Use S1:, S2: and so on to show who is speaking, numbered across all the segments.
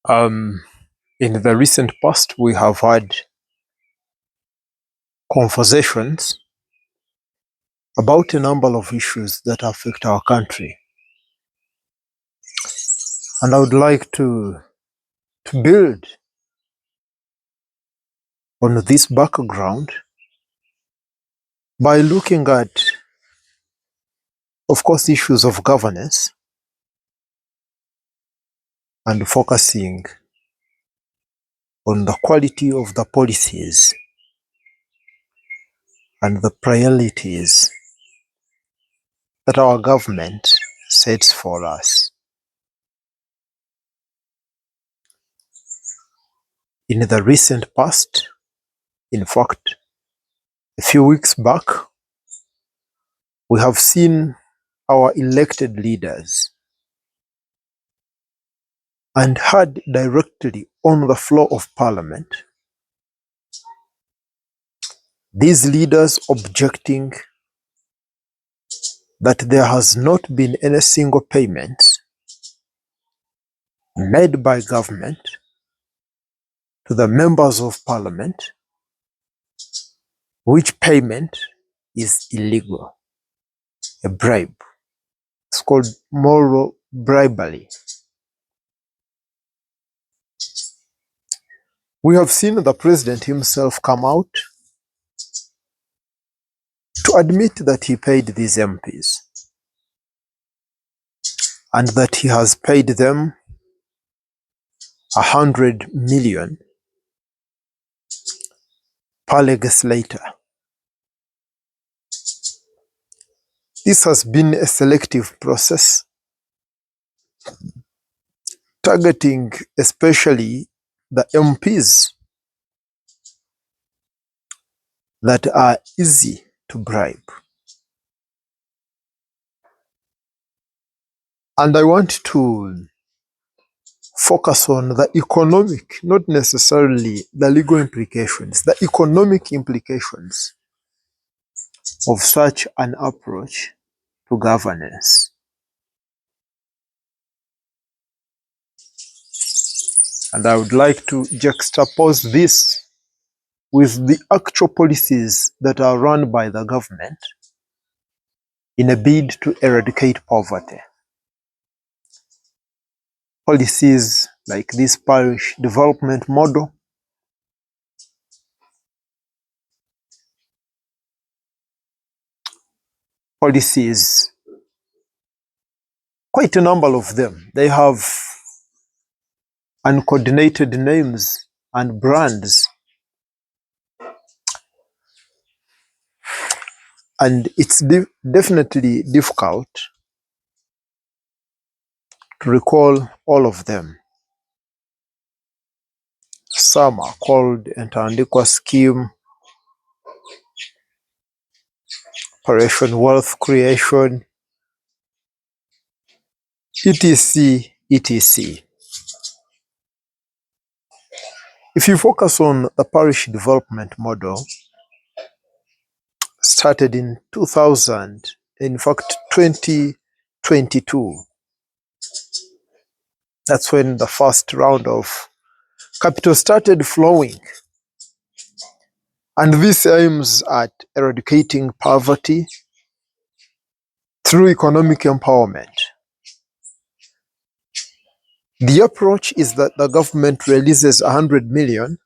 S1: Um, in the recent past, we have had conversations about a number of issues that affect our country. And I would like to build on this background by looking at, of course, issues of governance and focusing on the quality of the policies and the priorities that our government sets for us. In the recent past, in fact, a few weeks back, we have seen our elected leaders and heard directly on the floor of Parliament these leaders objecting that there has not been any single payment made by government to the members of Parliament, which payment is illegal, a bribe. It's called moral bribery. We have seen the president himself come out to admit that he paid these MPs and that he has paid them 100 million per legislator. This has been a selective process targeting especially the MPs that are easy to bribe. And I want to focus on the economic, not necessarily the legal implications, the economic implications of such an approach to governance. And I would like to juxtapose this with the actual policies that are run by the government in a bid to eradicate poverty. Policies like this parish development model, policies, quite a number of them, they have uncoordinated names and brands, and it's definitely difficult to recall all of them. Some are called Entandikwa Scheme, Operation Wealth Creation, etc., etc. If you focus on the parish development model, started in 2000, in fact 2022, that's when the first round of capital started flowing. And this aims at eradicating poverty through economic empowerment. The approach is that the government releases 100 million,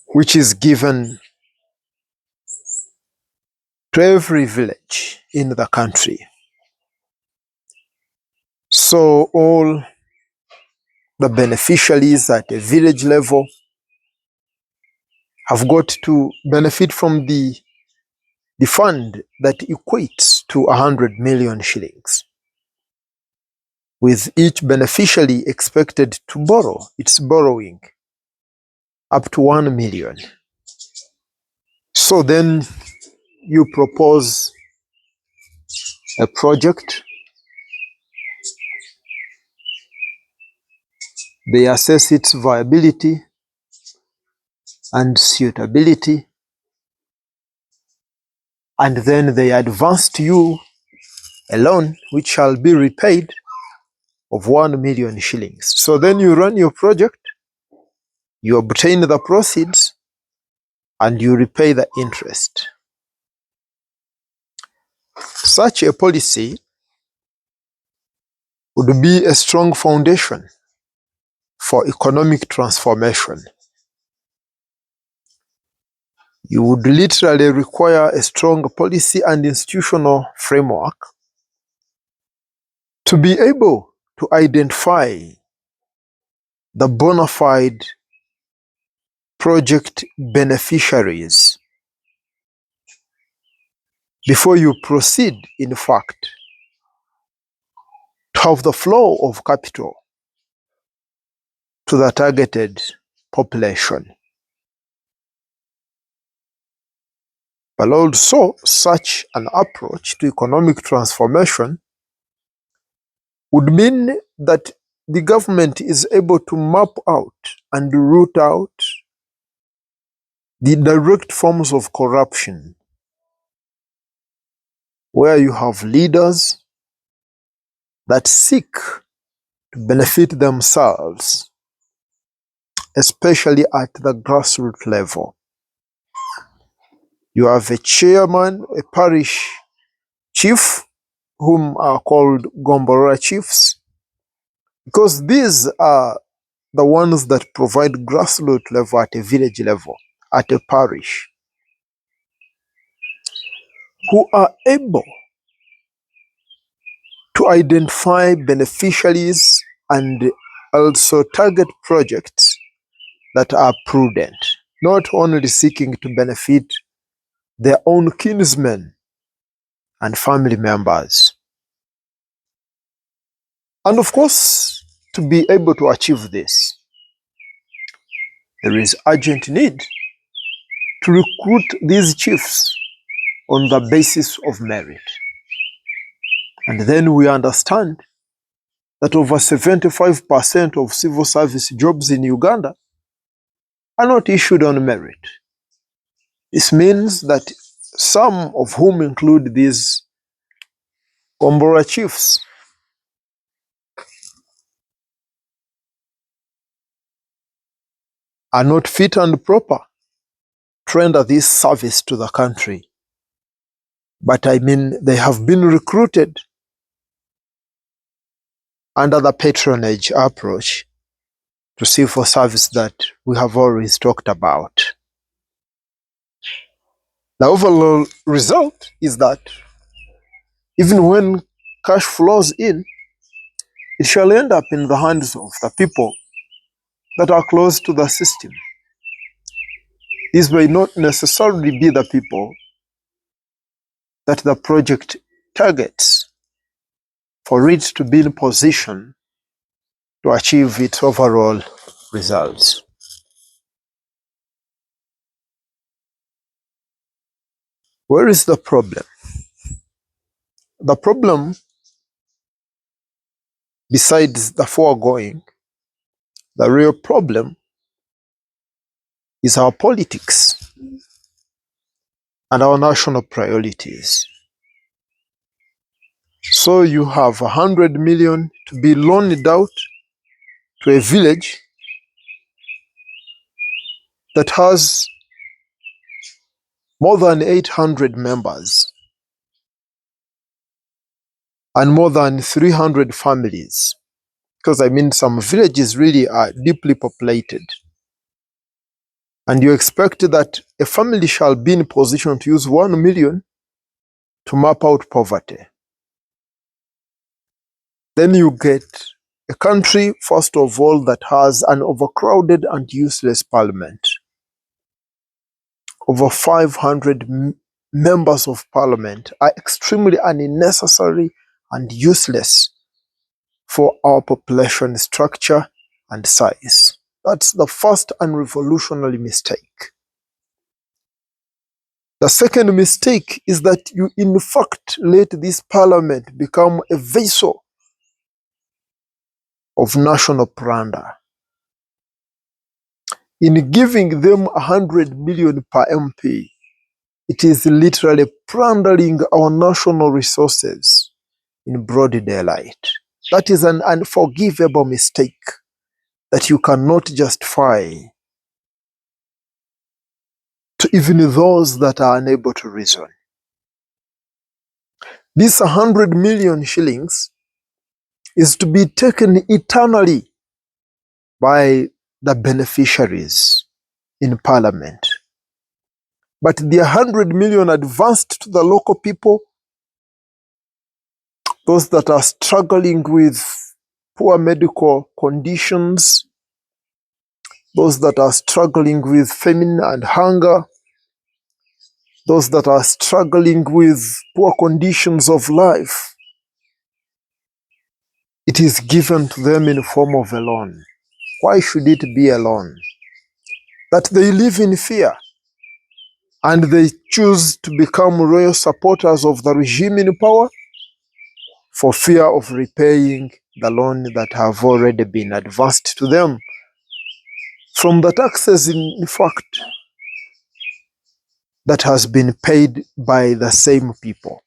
S1: which is given to every village in the country. So all the beneficiaries at a village level have got to benefit from the fund that equates to 100 million shillings, with each beneficiary expected to borrow, it's borrowing, up to 1 million. So then you propose a project, they assess its viability and suitability, and then they advance to you a loan which shall be repaid of 1 million shillings. So then you run your project, you obtain the proceeds, and you repay the interest. Such a policy would be a strong foundation for economic transformation. You would literally require a strong policy and institutional framework to be able to identify the bona fide project beneficiaries before you proceed, in fact, to have the flow of capital to the targeted population. But also, such an approach to economic transformation would mean that the government is able to map out and root out the direct forms of corruption, where you have leaders that seek to benefit themselves, especially at the grassroots level. You have a chairman, a parish chief, whom are called Gombora chiefs, because these are the ones that provide grassroots level at a village level, at a parish, who are able to identify beneficiaries and also target projects that are prudent, not only seeking to benefit their own kinsmen and family members. And of course, to be able to achieve this, there is urgent need to recruit these chiefs on the basis of merit. And then we understand that over 75% of civil service jobs in Uganda are not issued on merit. This means that some of whom include these Gombora chiefs are not fit and proper to render this service to the country. But I mean, they have been recruited under the patronage approach to civil service that we have always talked about. The overall result is that even when cash flows in, it shall end up in the hands of the people that are close to the system. These may not necessarily be the people that the project targets for it to be in position to achieve its overall results. Where is the problem? The problem, besides the foregoing, the real problem is our politics and our national priorities. So you have 100 million to be loaned out to a village that has more than 800 members and more than 300 families. Because I mean, some villages really are deeply populated. And you expect that a family shall be in position to use 1 million to map out poverty. Then you get a country, first of all, that has an overcrowded and useless parliament. Over 500 members of parliament are extremely unnecessary and useless for our population structure and size. That's the first and revolutionary mistake. The second mistake is that you in fact let this parliament become a vessel of national plunder. In giving them 100 million per MP, it is literally plundering our national resources in broad daylight. That is an unforgivable mistake that you cannot justify to even those that are unable to reason. This 100 million shillings is to be taken eternally by the beneficiaries in Parliament. But the 100 million advanced to the local people, those that are struggling with poor medical conditions, those that are struggling with famine and hunger, those that are struggling with poor conditions of life, it is given to them in the form of a loan. Why should it be a loan? That they live in fear and they choose to become loyal supporters of the regime in power for fear of repaying the loan that have already been advanced to them from the taxes, in fact, that has been paid by the same people.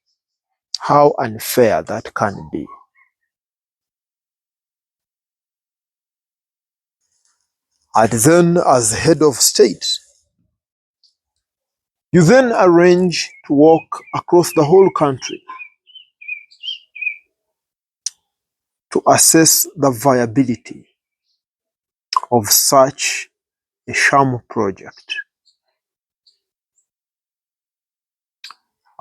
S1: How unfair that can be. And then, as head of state, you then arrange to walk across the whole country to assess the viability of such a sham project.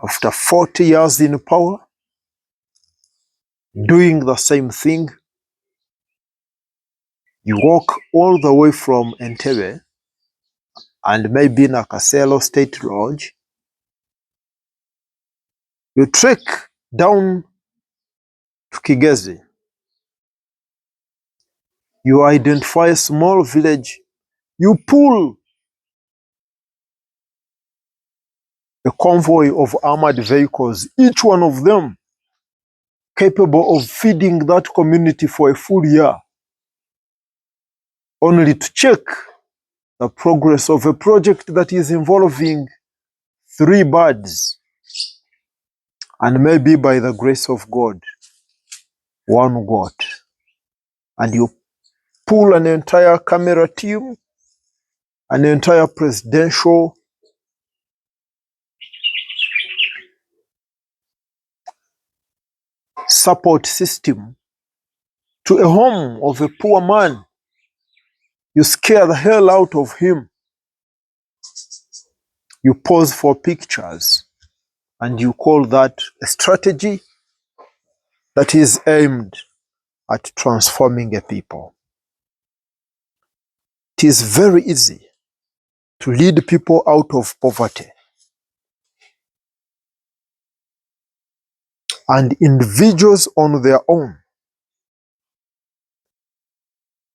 S1: After 40 years in power, doing the same thing, you walk all the way from Entebbe and maybe Nakasero State Lodge. You trek down to Kigezi. You identify a small village. You pull a convoy of armored vehicles, each one of them capable of feeding that community for a full year, only to check the progress of a project that is involving 3 birds, and maybe by the grace of God, 1 goat. And you pull an entire camera team, an entire presidential support system to a home of a poor man. You scare the hell out of him. You pose for pictures, and you call that a strategy that is aimed at transforming a people. It is very easy to lead people out of poverty, and individuals on their own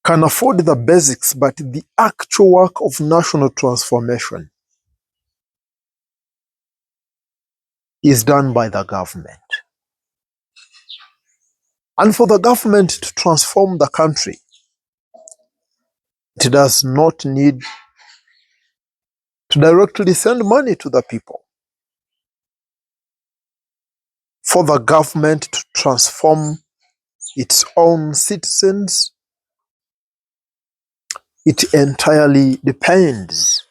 S1: can afford the basics, but the actual work of national transformation is done by the government. And for the government to transform the country, it does not need to directly send money to the people. For the government to transform its own citizens, it entirely depends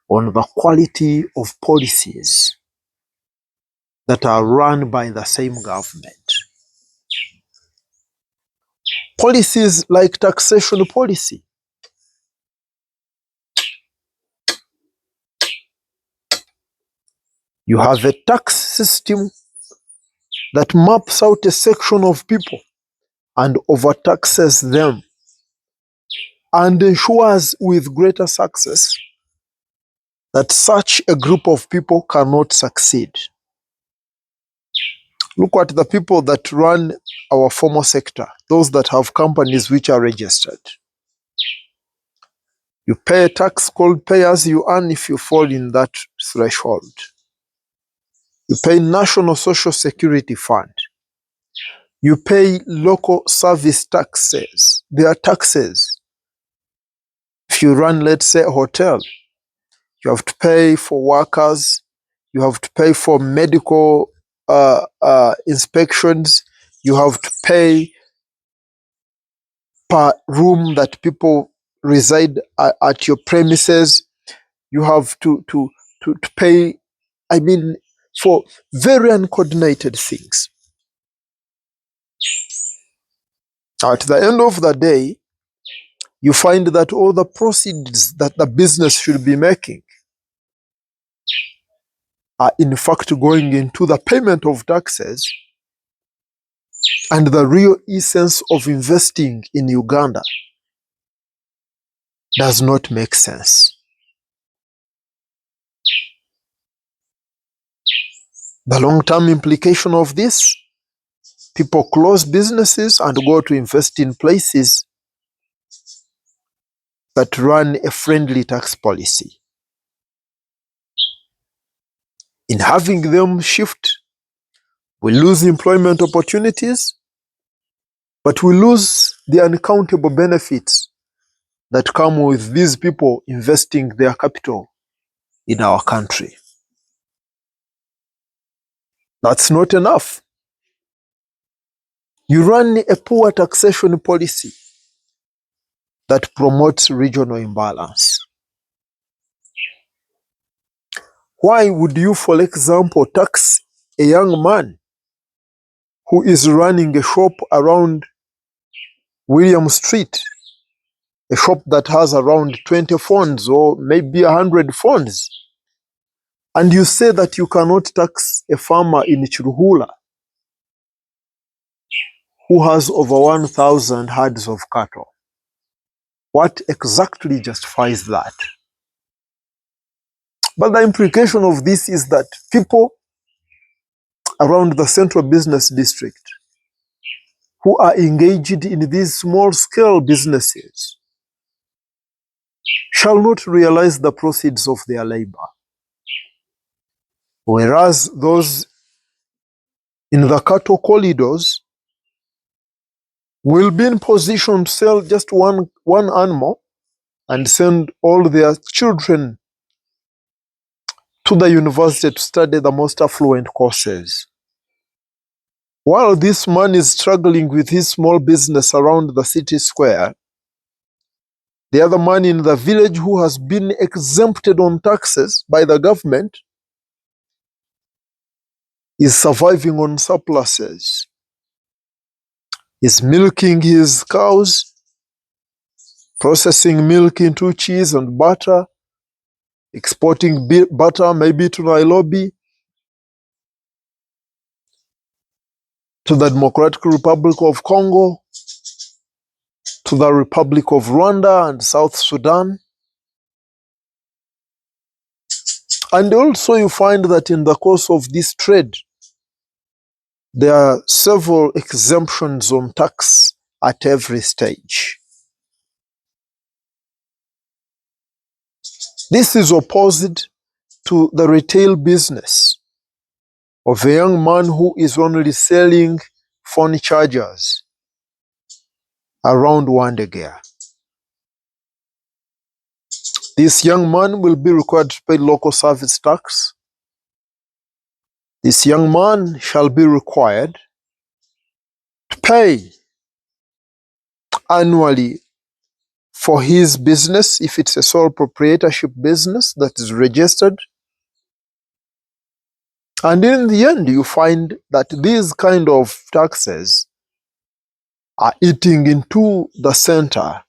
S1: on the quality of policies that are run by the same government. Policies like taxation policy. You have a tax system that maps out a section of people and overtaxes them and ensures with greater success that such a group of people cannot succeed. Look at the people that run our formal sector, those that have companies which are registered. You pay a tax called pay as you earn if you fall in that threshold. You pay National Social Security Fund. You pay local service taxes. There are taxes. If you run, let's say, a hotel, you have to pay for workers. You have to pay for medical inspections. You have to pay per room that people reside at your premises. You have to pay, I mean, for very uncoordinated things. At the end of the day, you find that all the proceeds that the business should be making are in fact going into the payment of taxes, and the real essence of investing in Uganda does not make sense. The long-term implication of this: people close businesses and go to invest in places that run a friendly tax policy. In having them shift, we lose employment opportunities, but we lose the uncountable benefits that come with these people investing their capital in our country. That's not enough. You run a poor taxation policy that promotes regional imbalance. Why would you, for example, tax a young man who is running a shop around William Street, a shop that has around 20 phones or maybe 100 phones, and you say that you cannot tax a farmer in Chiruhula who has over 1,000 herds of cattle? What exactly justifies that? But the implication of this is that people around the central business district who are engaged in these small-scale businesses shall not realize the proceeds of their labor, whereas those in the cattle corridors will be in position to sell just one animal and send all their children to the university to study the most affluent courses. While this man is struggling with his small business around the city square, the other man in the village who has been exempted on taxes by the government is surviving on surpluses. He's milking his cows, processing milk into cheese and butter, exporting butter maybe to Nairobi, to the Democratic Republic of Congo, to the Republic of Rwanda and South Sudan. And also you find that in the course of this trade, there are several exemptions on tax at every stage. This is opposed to the retail business of a young man who is only selling phone chargers around Wandegea. This young man will be required to pay local service tax. This young man shall be required to pay annually for his business if it's a sole proprietorship business that is registered. And in the end, you find that these kind of taxes are eating into the center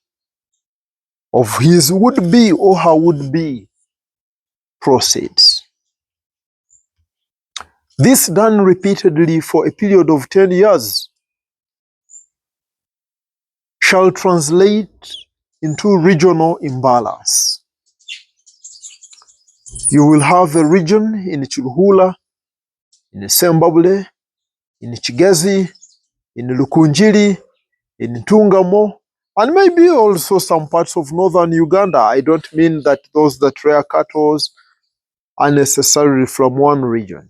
S1: of his would-be or her would-be proceeds. This done repeatedly for a period of 10 years shall translate into regional imbalance. You will have a region in Chiruhula, in Sembabule, in Kigezi, in Lukunjiri, in Tungamo, and maybe also some parts of northern Uganda. I don't mean that those that rear cattle are necessarily from one region.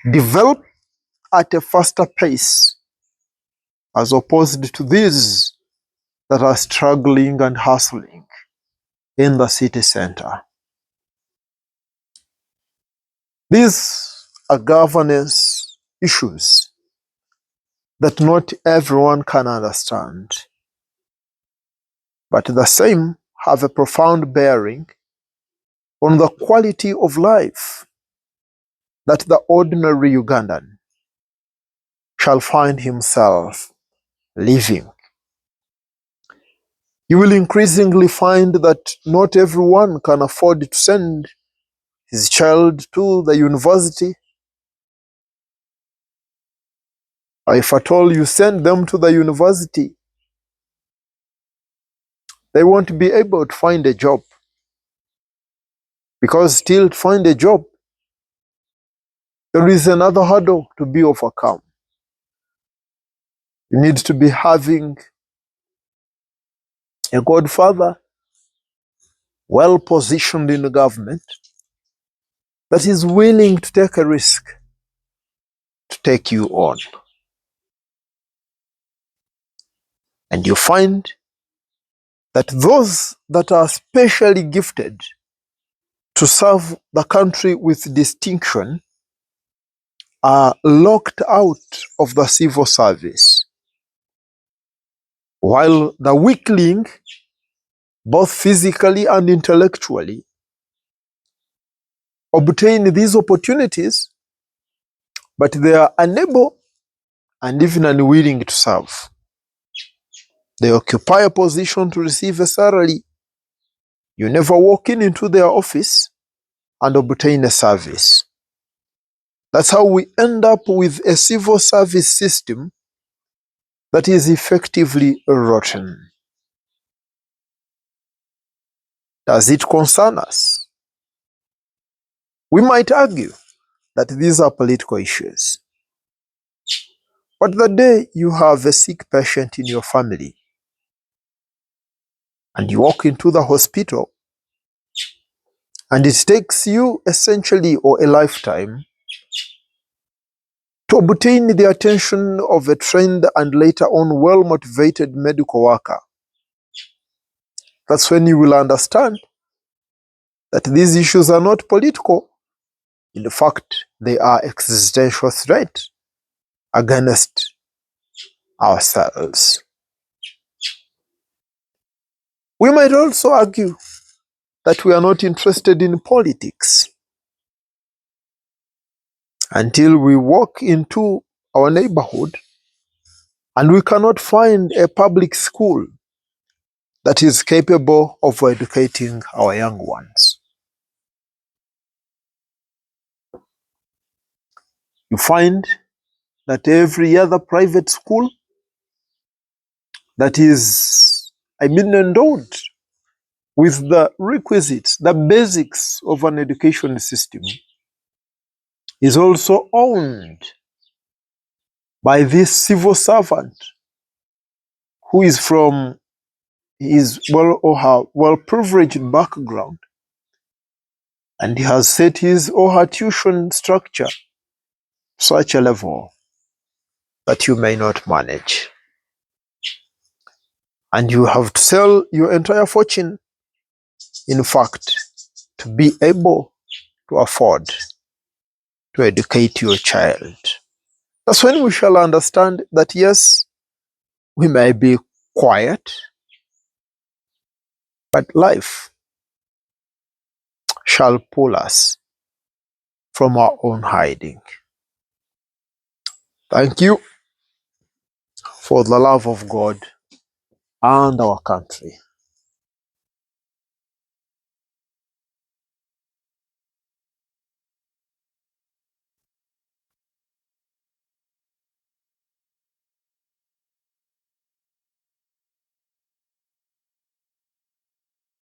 S1: Develop at a faster pace as opposed to these that are struggling and hustling in the city center. These are governance issues that not everyone can understand, but the same have a profound bearing on the quality of life that the ordinary Ugandan shall find himself living. You will increasingly find that not everyone can afford to send his child to the university. Or if at all you send them to the university, they won't be able to find a job. Because still to find a job, there is another hurdle to be overcome. You need to be having a godfather well positioned in the government that is willing to take a risk to take you on. And you find that those that are specially gifted to serve the country with distinction are locked out of the civil service, while the weakling, both physically and intellectually, obtain these opportunities, but they are unable and even unwilling to serve. They occupy a position to receive a salary. You never walk into their office and obtain a service. That's how we end up with a civil service system that is effectively rotten. Does it concern us? We might argue that these are political issues. But the day you have a sick patient in your family and you walk into the hospital and it takes you essentially or a lifetime to obtain the attention of a trained and later on well-motivated medical worker, that's when you will understand that these issues are not political. In fact, they are existential threat against ourselves. We might also argue that we are not interested in politics until we walk into our neighborhood and we cannot find a public school that is capable of educating our young ones. You find that every other private school that is, endowed with the requisites, the basics of an education system, is also owned by this civil servant who is from his well or her well-privileged background, and he has set his or her tuition structure such a level that you may not manage. And you have to sell your entire fortune, in fact, to be able to afford to educate your child. That's when we shall understand that yes, we may be quiet, but life shall pull us from our own hiding. Thank you for the love of God and our country.